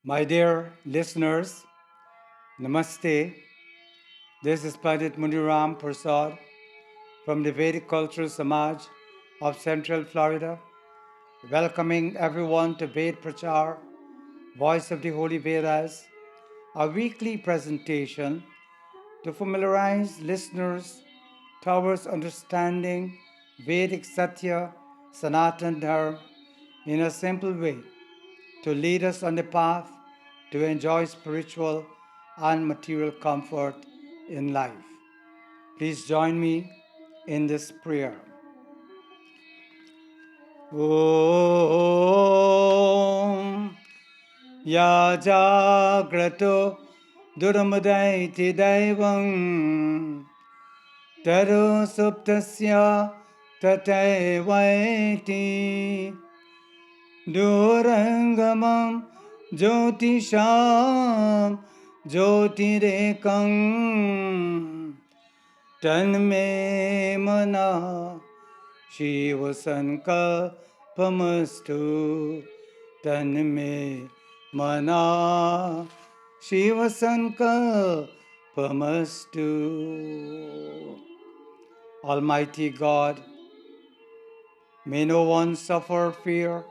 My dear listeners, Namaste. This is Pandit Muniram Prasad from the Vedic Cultural Samaj of Central Florida, welcoming everyone to Ved Prachar, Voice of the Holy Vedas, a weekly presentation to familiarize listeners towards understanding Vedic Satya, Sanatan Dharma in a simple way to lead us on the path to enjoy spiritual and material comfort in life. Please join me in this prayer. Om Ya Jagrato Durmudaiti Daivam Taru Suptasya Tataivaiti Durangamam Jyotisham Jyotirekam Tanme Mana Shiva Sankalpamastu Tanme Mana Shiva Sankalpamastu. Almighty God, may no one suffer fear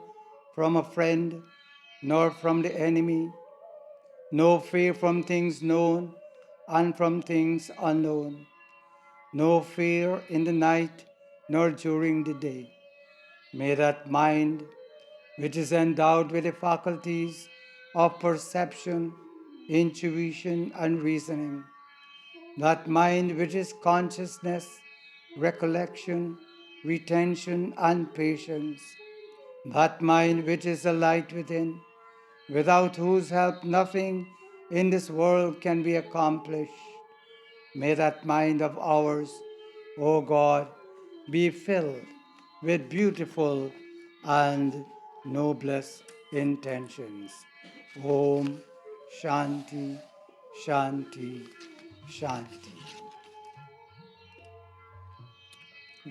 from a friend, nor from the enemy, no fear from things known and from things unknown, no fear in the night nor during the day. May that mind, which is endowed with the faculties of perception, intuition, and reasoning, that mind which is consciousness, recollection, retention, and patience, that mind which is the light within, without whose help nothing in this world can be accomplished. May that mind of ours, O God, be filled with beautiful and noblest intentions. Om Shanti, Shanti, Shanti.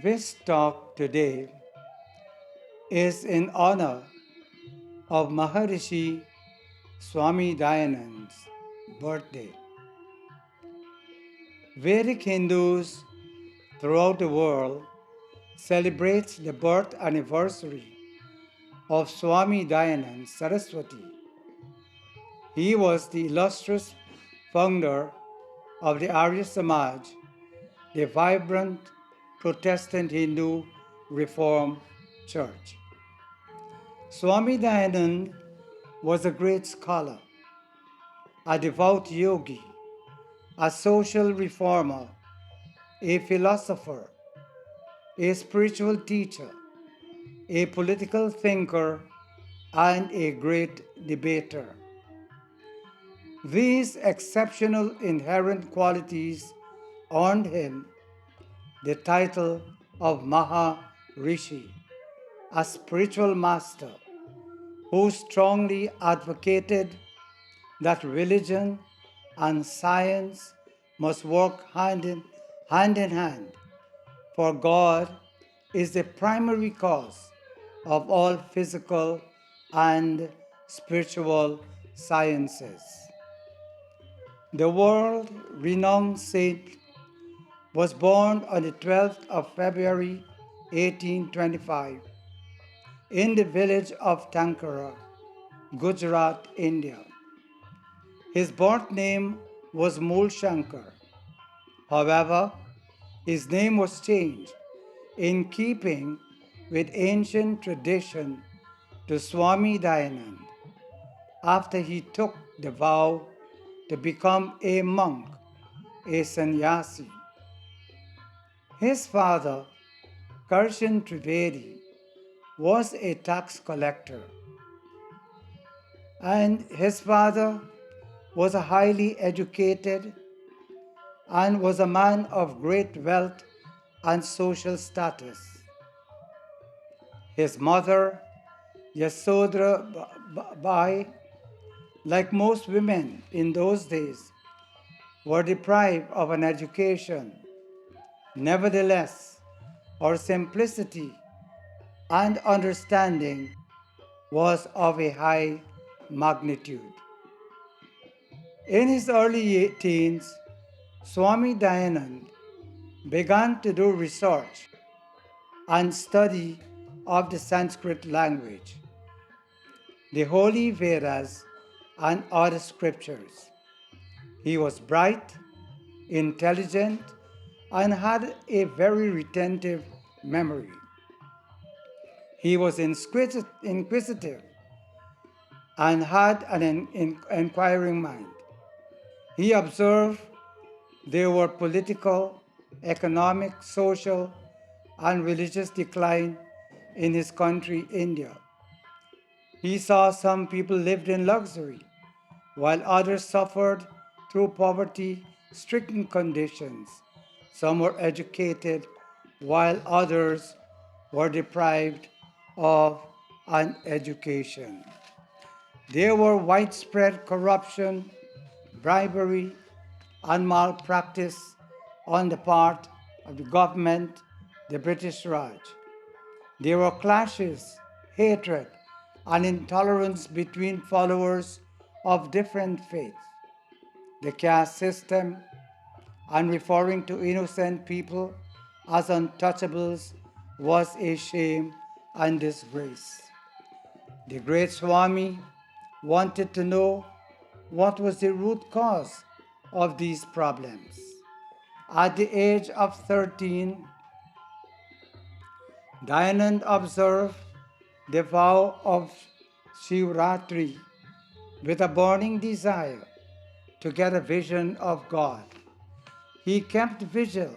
This talk today is in honor of Maharishi Swami Dayananda's birthday. Vedic Hindus throughout the world celebrate the birth anniversary of Swami Dayananda Saraswati. He was the illustrious founder of the Arya Samaj, the vibrant Protestant Hindu Reform Church. Swami Dayananda was a great scholar, a devout yogi, a social reformer, a philosopher, a spiritual teacher, a political thinker, and a great debater. These exceptional inherent qualities earned him the title of Maharishi, a spiritual master who strongly advocated that religion and science must work hand in hand, for God is the primary cause of all physical and spiritual sciences. The world-renowned saint was born on the 12th of February 1825 in the village of Tankara, Gujarat, India. His birth name was Mool Shankar. However, his name was changed in keeping with ancient tradition to Swami Dayananda after he took the vow to become a monk, a sannyasi. His father, Karshan Trivedi, was a tax collector, and his father was a highly educated and was a man of great wealth and social status. His mother, Yasodhara Bai, like most women in those days, were deprived of an education. Nevertheless, her simplicity and understanding was of a high magnitude. In his early teens, Swami Dayananda began to do research and study of the Sanskrit language, the holy Vedas, and other scriptures. He was bright, intelligent, and had a very retentive memory. He was inquisitive and had an inquiring mind. He observed there were political, economic, social, and religious decline in his country, India. He saw some people lived in luxury, while others suffered through poverty-stricken conditions. Some were educated, while others were deprived of an education. There were widespread corruption, bribery, and malpractice on the part of the government, the British Raj. There were clashes, hatred, and intolerance between followers of different faiths. The caste system, and referring to innocent people as untouchables, was a shame and disgrace. The great Swami wanted to know what was the root cause of these problems. At the age of 13, Dayanand observed the vow of Shivratri with a burning desire to get a vision of God. He kept vigil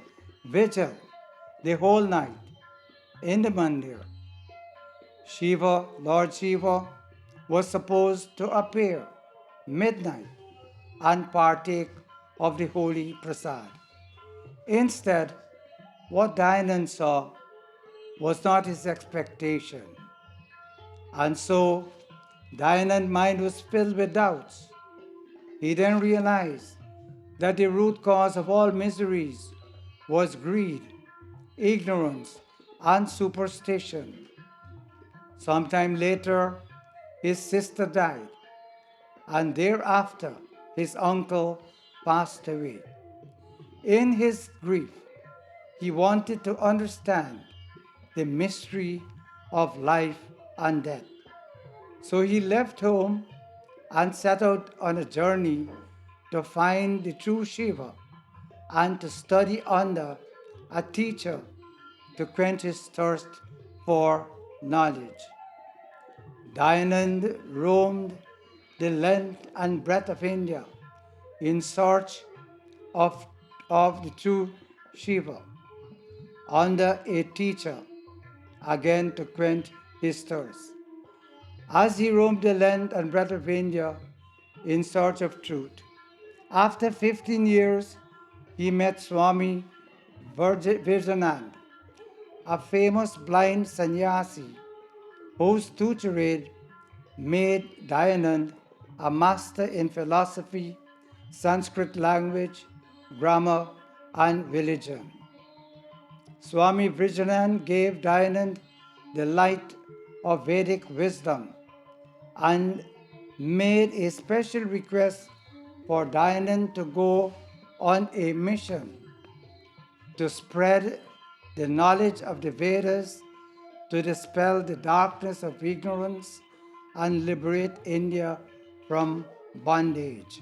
the whole night in the mandir. Lord Shiva, was supposed to appear midnight and partake of the holy prasad. Instead, what Dayanand saw was not his expectation. And so, Dayanand's mind was filled with doubts. He then realized that the root cause of all miseries was greed, ignorance, and superstition. Sometime later, his sister died, and thereafter his uncle passed away. In his grief, he wanted to understand the mystery of life and death. So he left home and set out on a journey to find the true Shiva and to study under a teacher to quench his thirst for knowledge. Dayanand roamed the length and breadth of India in search of the true Shiva under a teacher, again to quench his thirst. As he roamed the length and breadth of India in search of truth, after 15 years, he met Swami Vijayananda, a famous blind sannyasi whose tutorage made Dayanand a master in philosophy, Sanskrit language, grammar, and religion. Swami Vijayananda gave Dayanand the light of Vedic wisdom and made a special request for Dayanand to go on a mission to spread the knowledge of the Vedas, to dispel the darkness of ignorance and liberate India from bondage.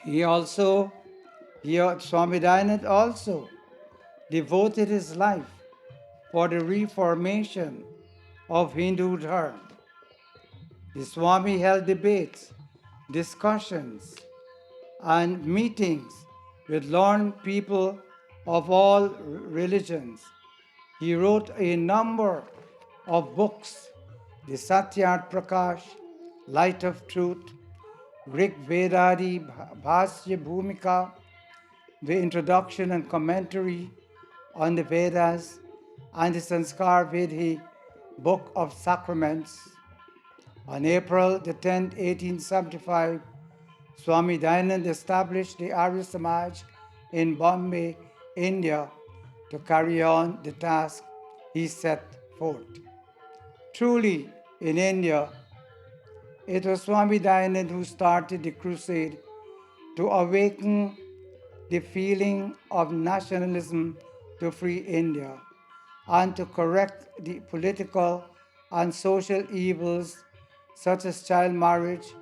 Swami Dayananda also devoted his life for the reformation of Hindu Dharma. The Swami held debates, discussions, and meetings with learned people of all religions. He wrote a number of books: the Ved Prachar, Light of Truth, Rig Vedadi Bhasya Bhumika, the introduction and commentary on the Vedas, and the Sanskar Vidhi, Book of Sacraments. On April the 10th, 1875, Swami Dayananda established the Arya Samaj in Bombay, India, to carry on the task he set forth. Truly, in India, It was Swami Dayananda who started the crusade to awaken the feeling of nationalism to free India and to correct the political and social evils such as child marriage,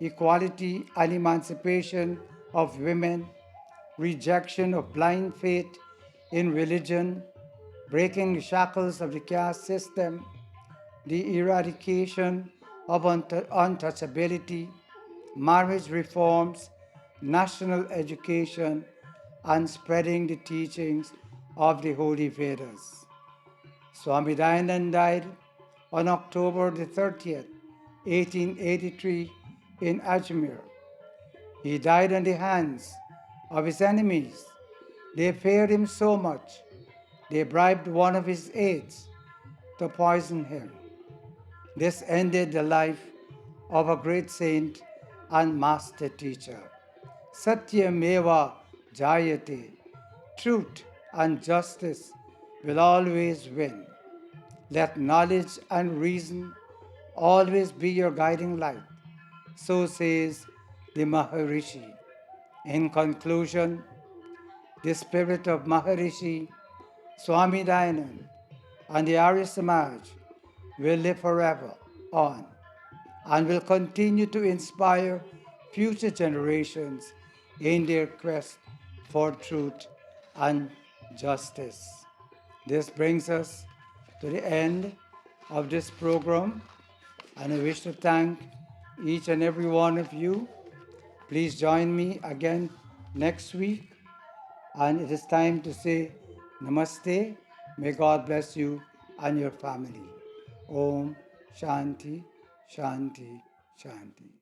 equality and emancipation of women, rejection of blind faith in religion, breaking the shackles of the caste system, the eradication of untouchability, marriage reforms, national education, and spreading the teachings of the holy Vedas. Swami Dayananda died on October the 30th, 1883 in Ajmer. He died on the hands of his enemies. They feared him so much, they bribed one of his aides to poison him. This ended the life of a great saint and master teacher. Satyameva Jayate. Truth and justice will always win. Let knowledge and reason always be your guiding light. So says the Maharishi. In conclusion, the spirit of Maharishi Swami Dayananda and the Arya Samaj will live forever on and will continue to inspire future generations in their quest for truth and justice. This brings us to the end of this program, and I wish to thank each and every one of you. Please join me again next week, and it is time to say Namaste. May God bless you and your family. Om Shanti, Shanti, Shanti.